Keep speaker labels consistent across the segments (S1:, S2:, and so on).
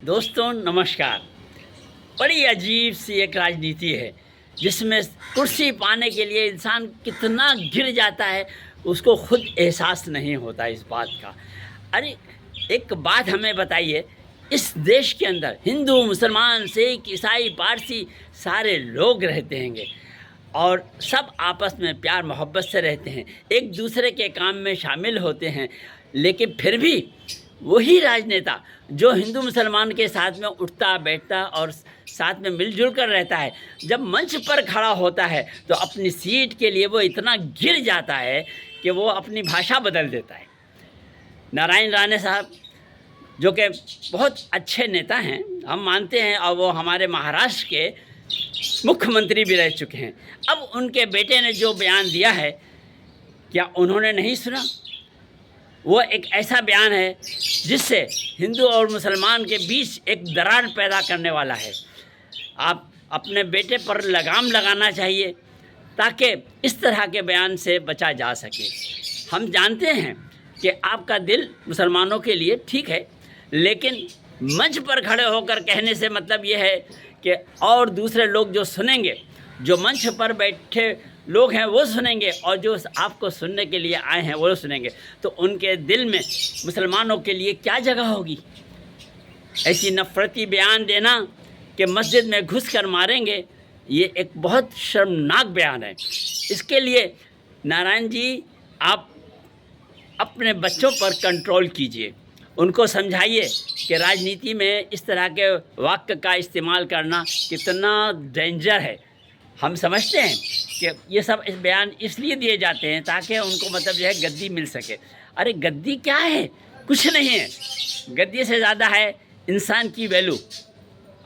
S1: दोस्तों नमस्कार। बड़ी अजीब सी एक राजनीति है जिसमें कुर्सी पाने के लिए इंसान कितना गिर जाता है उसको खुद एहसास नहीं होता इस बात का। अरे एक बात हमें बताइए, इस देश के अंदर हिंदू मुसलमान सिख ईसाई पारसी सारे लोग रहते हैंगे और सब आपस में प्यार मोहब्बत से रहते हैं, एक दूसरे के काम में शामिल होते हैं। लेकिन फिर भी वही राजनेता जो हिंदू मुसलमान के साथ में उठता बैठता और साथ में मिलजुल कर रहता है, जब मंच पर खड़ा होता है तो अपनी सीट के लिए वो इतना गिर जाता है कि वो अपनी भाषा बदल देता है। नारायण राणे साहब जो कि बहुत अच्छे नेता हैं, हम मानते हैं, और वो हमारे महाराष्ट्र के मुख्यमंत्री भी रह चुके हैं। अब उनके बेटे ने जो बयान दिया है, क्या उन्होंने नहीं सुना? वो एक ऐसा बयान है जिससे हिंदू और मुसलमान के बीच एक दरार पैदा करने वाला है। आप अपने बेटे पर लगाम लगाना चाहिए ताकि इस तरह के बयान से बचा जा सके। हम जानते हैं कि आपका दिल मुसलमानों के लिए ठीक है, लेकिन मंच पर खड़े होकर कहने से मतलब ये है कि और दूसरे लोग जो सुनेंगे, जो मंच पर बैठे लोग हैं वो सुनेंगे और जो आपको सुनने के लिए आए हैं वो सुनेंगे, तो उनके दिल में मुसलमानों के लिए क्या जगह होगी? ऐसी नफ़रती बयान देना कि मस्जिद में घुस कर मारेंगे, ये एक बहुत शर्मनाक बयान है। इसके लिए नारायण जी, आप अपने बच्चों पर कंट्रोल कीजिए, उनको समझाइए कि राजनीति में इस तरह के वाक्य का इस्तेमाल करना कितना डेंजर है। हम समझते हैं कि ये सब इस बयान इसलिए दिए जाते हैं ताकि उनको मतलब जो है गद्दी मिल सके। अरे गद्दी क्या है? कुछ नहीं है। गद्दी से ज़्यादा है इंसान की वैल्यू।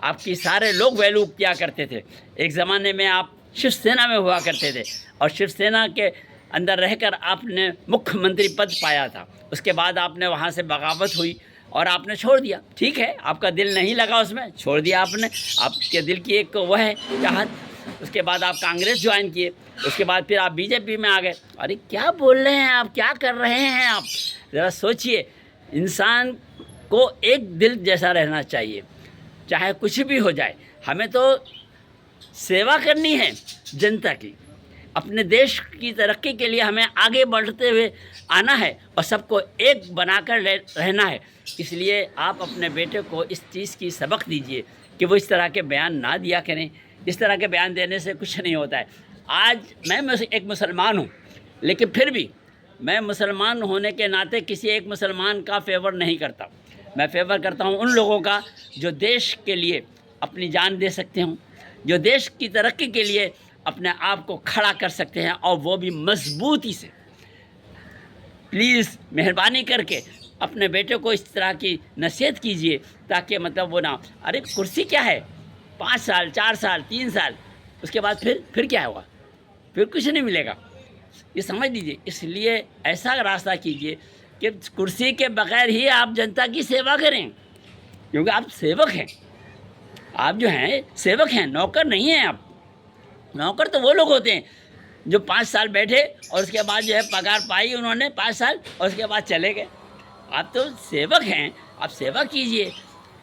S1: आपकी सारे लोग वैल्यू किया करते थे। एक ज़माने में आप शिवसेना में हुआ करते थे और शिवसेना के अंदर रहकर आपने मुख्यमंत्री पद पाया था। उसके बाद आपने वहाँ से बगावत हुई और आपने छोड़ दिया। ठीक है, आपका दिल नहीं लगा उसमें, छोड़ दिया आपने, आपके दिल की एक वह है चाहत। उसके बाद आप कांग्रेस ज्वाइन किए, उसके बाद फिर आप बीजेपी में आ गए। अरे क्या बोल रहे हैं आप, क्या कर रहे हैं आप? ज़रा सोचिए। इंसान को एक दिल जैसा रहना चाहिए, चाहे कुछ भी हो जाए। हमें तो सेवा करनी है जनता की, अपने देश की तरक्की के लिए हमें आगे बढ़ते हुए आना है और सबको एक बनाकर रहना है। इसलिए आप अपने बेटे को इस चीज़ की सबक दीजिए कि वो इस तरह के बयान ना दिया करें। इस तरह के बयान देने से कुछ नहीं होता है। आज मैं एक मुसलमान हूँ, लेकिन फिर भी मैं मुसलमान होने के नाते किसी एक मुसलमान का फेवर नहीं करता। मैं फेवर करता हूँ उन लोगों का जो देश के लिए अपनी जान दे सकते हों, जो देश की तरक्की के लिए अपने आप को खड़ा कर सकते हैं, और वो भी मजबूती से। प्लीज़ मेहरबानी करके अपने बेटे को इस तरह की नसीहत कीजिए ताकि मतलब वो ना, अरे कुर्सी क्या है, 5 साल 4 साल 3 साल, उसके बाद फिर क्या होगा? फिर कुछ नहीं मिलेगा। ये समझ लीजिए। इसलिए ऐसा रास्ता कीजिए कि कुर्सी के बगैर ही आप जनता की सेवा करें, क्योंकि आप सेवक हैं। आप जो हैं सेवक हैं, नौकर नहीं हैं आप। नौकर तो वो लोग होते हैं जो 5 साल बैठे और उसके बाद जो है पगार पाई उन्होंने 5 साल और उसके बाद चले गए। आप तो सेवक हैं, आप सेवा कीजिए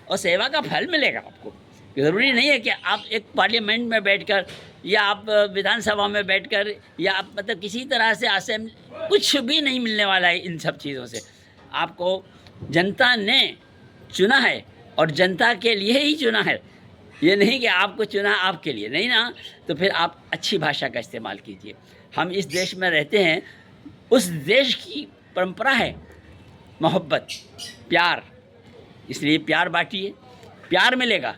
S1: और सेवा का फल मिलेगा आपको। ज़रूरी नहीं है कि आप एक पार्लियामेंट में बैठकर या आप विधानसभा में बैठकर या आप मतलब किसी तरह से असेंबली, कुछ भी नहीं मिलने वाला है इन सब चीज़ों से। आपको जनता ने चुना है और जनता के लिए ही चुना है। ये नहीं कि आपको चुना आपके लिए नहीं ना, तो फिर आप अच्छी भाषा का इस्तेमाल कीजिए। हम इस देश में रहते हैं, उस देश की परंपरा है मोहब्बत, प्यार। इसलिए प्यार बांटिए, प्यार मिलेगा।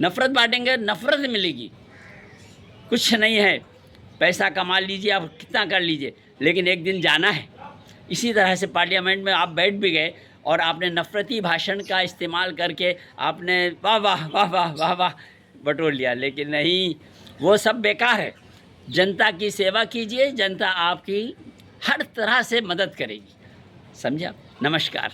S1: नफ़रत बांटेंगे, नफ़रत मिलेगी। कुछ नहीं है, पैसा कमा लीजिए, आप कितना कर लीजिए, लेकिन एक दिन जाना है। इसी तरह से पार्लियामेंट में आप बैठ भी गए और आपने नफ़रती भाषण का इस्तेमाल करके आपने वाह वाह वाह वाह वाह वाह बटोर लिया, लेकिन नहीं, वो सब बेकार है। जनता की सेवा कीजिए, जनता आपकी हर तरह से मदद करेगी। समझा? नमस्कार।